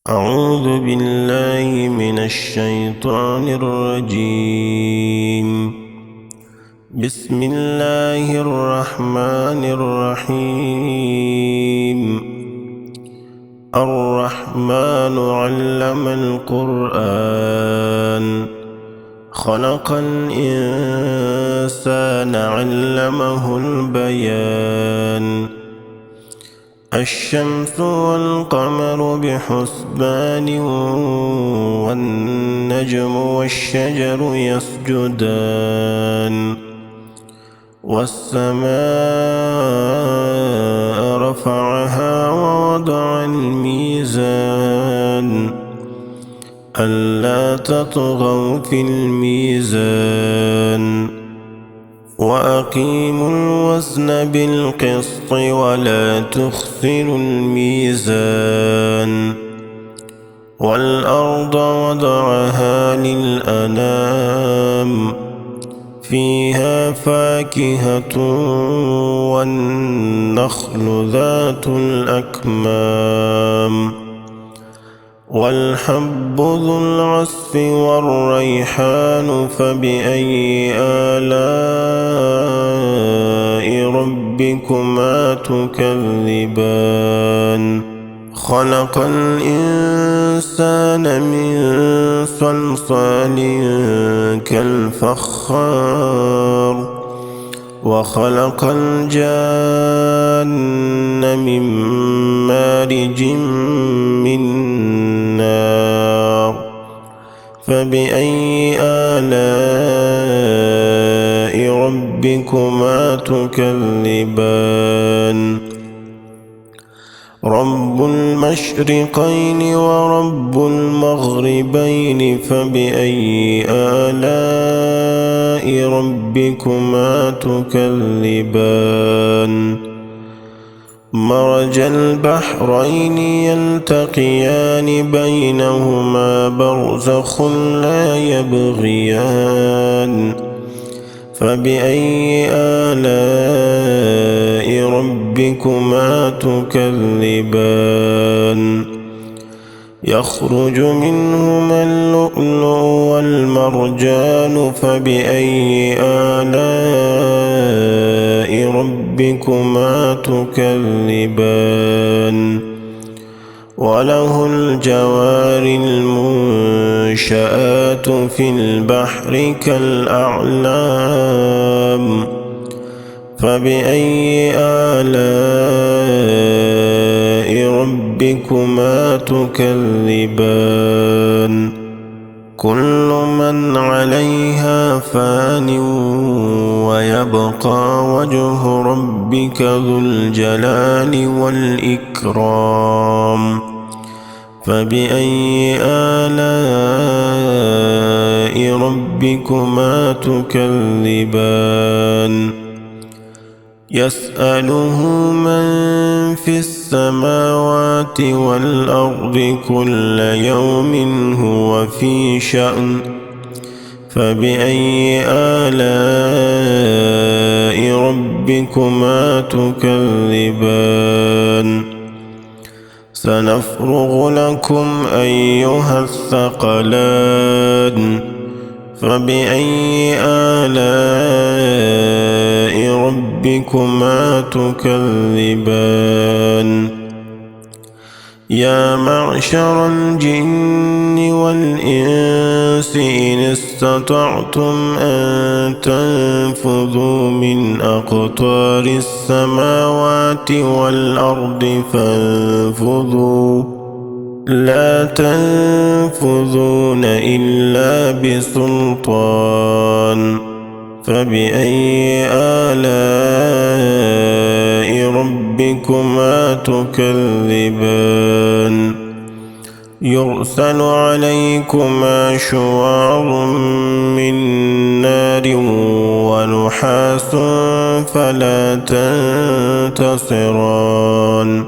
أعوذ بالله من الشيطان الرجيم. بسم الله الرحمن الرحيم. الرحمن علم القرآن خلق الإنسان علمه البيان. الشمس والقمر بحسبان والنجم والشجر يسجدان والسماء رفعها ووضع الميزان ألا تطغوا في الميزان وأقيموا الوزن بالقسط ولا تخسروا الميزان والأرض وضعها للأنام فيها فاكهة والنخل ذات الأكمام والحب ذو العصف والريحان فبأي آلاء ربكما تكذبان خلق الإنسان من صلصال كالفخار وخلق الجان من مارج من نار فبأي آلاء ربكما تكذبان رب المشرقين ورب المغربين فبأي آلاء ربكما تكذبان مرج البحرين يلتقيان بينهما برزخ لا يبغيان فبأي آلاء ربكما تكذبان يخرج منهما اللؤلؤ والمرجان فبأي آلاء ربكما تكذبان وله الجوار المنشآت في البحر كالأعلام فبأي آلاء ربكما تكذبان كل من عليها فان ويبقى وجه ربك ذو الجلال والإكرام فبأي آلاء ربكما تكذبان يسأله من في السماوات والأرض كل يوم هو في شأن فبأي آلاء ربكما تكذبان سنفرغ لكم أيها الثقلان فبأي آلاء ربكما تكذبان يا معشر الجن والإنس إن استطعتم أن تنفذوا من أقطار السماوات والأرض فانفذوا لا تنفذون إلا بسلطان فبأي آلاء ربكما تكذبان يرسل عليكما شواظ من نار ونحاس فلا تنتصران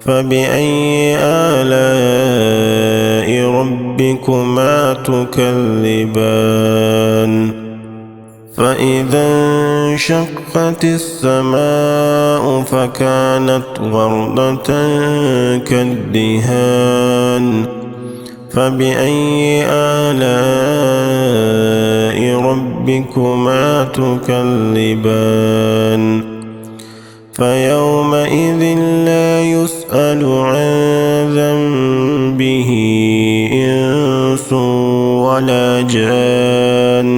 فبأي آلاء ربكما تكذبان فإذا انشقت السماء فكانت وردة كالدهان فبأي آلاء ربكما تكذبان فيومئذ لا يسأل عن ذنبه إنس ولا جان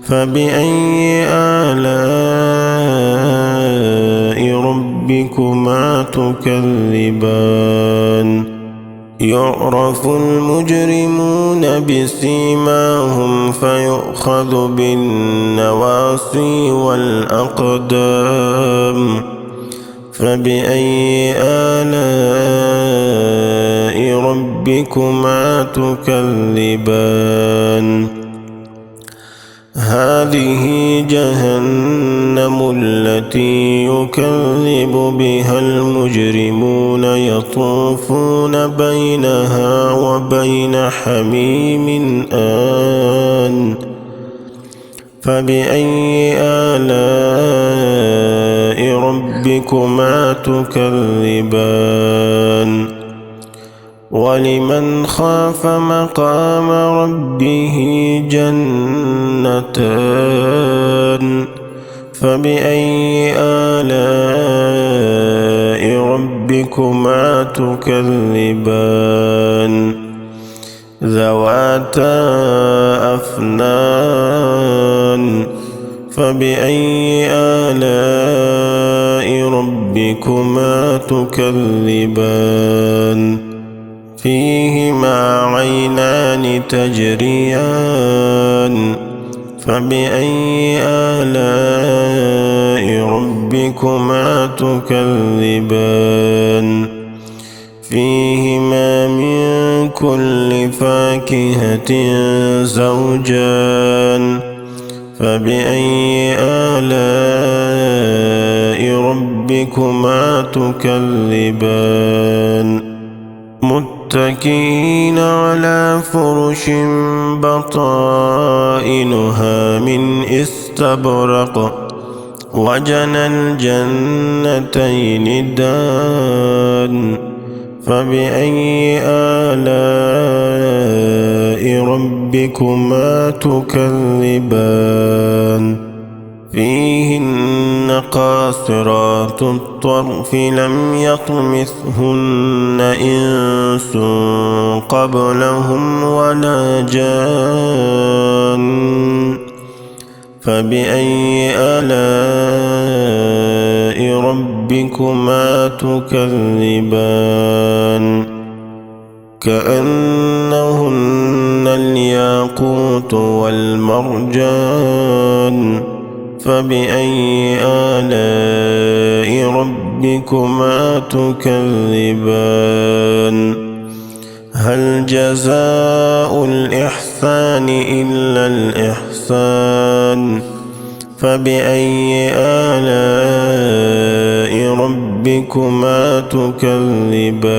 فبأي آلاء ربكما تكذبان يعرف المجرمون بسيماهم فيؤخذ بالنواصي والأقدام فبأي آلاء ربكما تكذبان هذه جهنم التي يكذب بها المجرمون يطوفون بينها وبين حميم آن فبأي آلاء ربكما تكذبان ولمن خاف مقام ربه جنتان فبأي آلاء ربكما تكذبان ذواتا أفنان فبأي آلاء ربكما تكذبان فيهما عينان تجريان فبأي آلاء ربكما تكذبان فيهما من كل فاكهة زوجان فبأي آلاء ربكما تكذبان متكئين على فرش بطائنها من استبرق وجنى الجنتين دان فبأي آلاء ربكما تكذبان فيهن قاصرات الطرف لم يطمثهن إنس قبلهم ولا جان فبأي آلاء ربكما تكذبان كأنهن الياقوت والمرجان فبأي آلاء ربكما تكذبان هل جزاء الإحسان إلا الإحسان فبأي آلاء ربكما تكذبان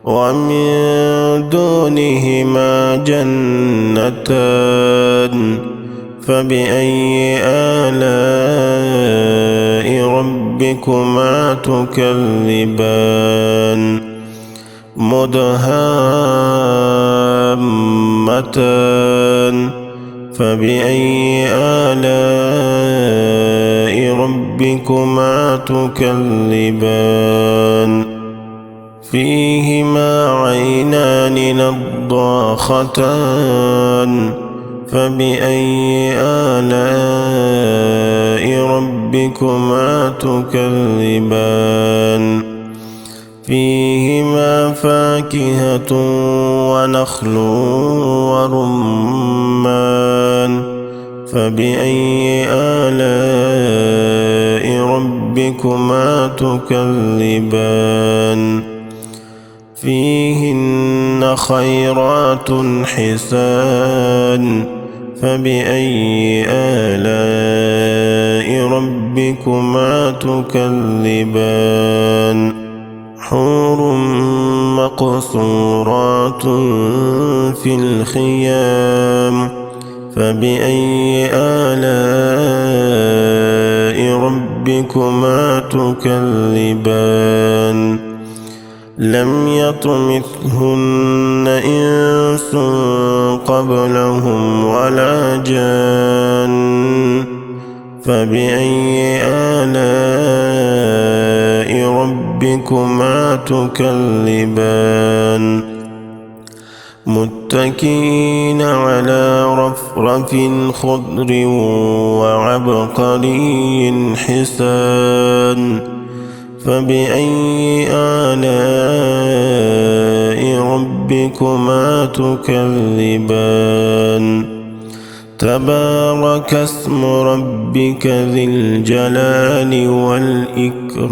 ومن دونهما جنتان فبأي آلاء ربكما تكذبان مدهامتان فبأي آلاء ربكما تكذبان فيهما عينان نضاختان فبأي آلاء ربكما تكذبان فيهما فاكهة ونخل ورمان فبأي آلاء ربكما تكذبان فيهن خيرات حسان فبأي آلاء ربكما تكذبان حور مقصورات في الخيام فبأي آلاء ربكما تكذبان لم يطمثهن إنس قبلهم ولا جان فبأي آلاء ربكما تكذبان متكئين على رفرف خضر وعبقري حسان فبأي آلاء ربكما تكذبان تبارك اسم ربك ذي الجلال والإكرام